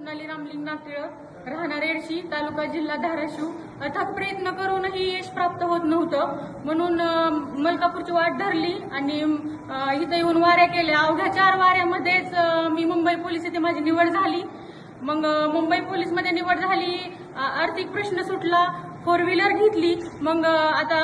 स्वप्नाली रामलिंग नागटिळक, राहणार एडशी, तालुका जिल्हा धाराशिव. अथक प्रयत्न करूनही यश प्राप्त होत नव्हतं, म्हणून मलकापूरची वाट धरली आणि इथं येऊन वाऱ्या केल्या. अवघ्या 4 वाऱ्यामध्येच मी मुंबई पोलीस इथे माझी निवड झाली. मग मुंबई पोलीसमध्ये निवड झाली, आर्थिक प्रश्न सुटला, 4 व्हीलर घेतली. मग आता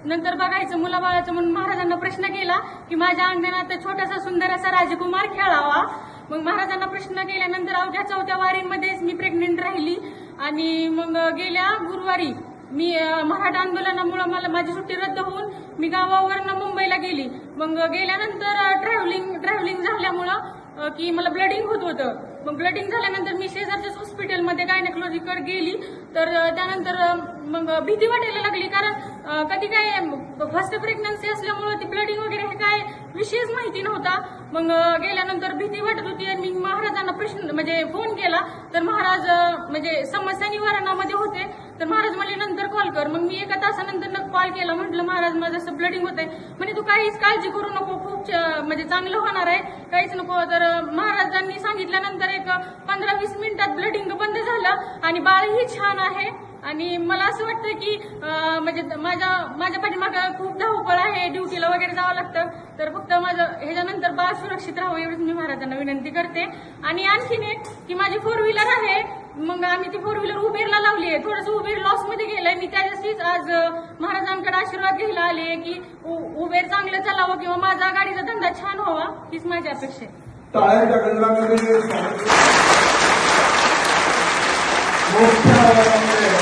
नंतर बघायचं मुलाबाळाचं म्हणून महाराजांना प्रश्न केला की माझ्या अंगणात छोटासा सुंदर असा राजकुमार खेळावा. मग महाराजांना प्रश्न केल्यानंतर अवघ्या 4थ्या वारीमध्येच मी प्रेग्नेंट राहिली. आणि मग गेल्या गुरुवारी मी मराठा आंदोलनामुळे मला माझी सुट्टी रद्द होऊन मी गावावरनं मुंबईला गेली. मग गेल्यानंतर ट्रॅव्हलिंग झाल्यामुळं की मला ब्लडिंग होत होतं. मग ब्लडिंग झाल्यानंतर मी शेजारच्याच हॉस्पिटलमध्ये गायनेकोलॉजीकडे गेली. तर त्यानंतर मग भीती वाटायला लागली, कारण कधी काय फर्स्ट प्रेग्नन्सी असल्यामुळे ती ब्लडिंग वगैरे हे काय विषयच माहिती नव्हता. मग गेल्यानंतर भीती वाटत होती आणि मी महाराजांना प्रश्न म्हणजे फोन केला. तर महाराज म्हणजे समस्या निवारणामध्ये होते. तर महाराज मला नंतर कॉल कर. मग मी एका तासानंतर कॉल केला, म्हटलं महाराज माझं असं ब्लडिंग होत आहे. म्हणजे तू काहीच काळजी करू नको, खूप म्हणजे चांगलं होणार आहे, काहीच नको. तर महाराजांनी सांगितल्यानंतर एक 15-20 मिनिटात ब्लडिंग बंद झालं आणि बाळही छान आहे. आणि मला असं वाटतं की म्हणजे माझ्या पाठीमागं खूप धावपळ आहे, ड्युटीला वगैरे जावं लागतं. तर फक्त माझं ह्याच्यानंतर बाळ सुरक्षित राहावं एवढंच मी महाराजांना विनंती करते. आणि आणखीन एक की माझी 4 व्हीलर आहे, मग आम्ही ती 4 व्हीलर उबेरला लावली आहे. थोडंसं उबेर लॉसमध्ये गेलंय. मी त्याच्याशीच आज महाराजांकडे आशीर्वाद घ्यायला आले की उबेर चांगलं चालावं किंवा माझा गाडीचा धंदा छान व्हावा, हीच माझी अपेक्षा आहे. टाळ्यांच्या गजरामध्ये मोठ्या आवाजामध्ये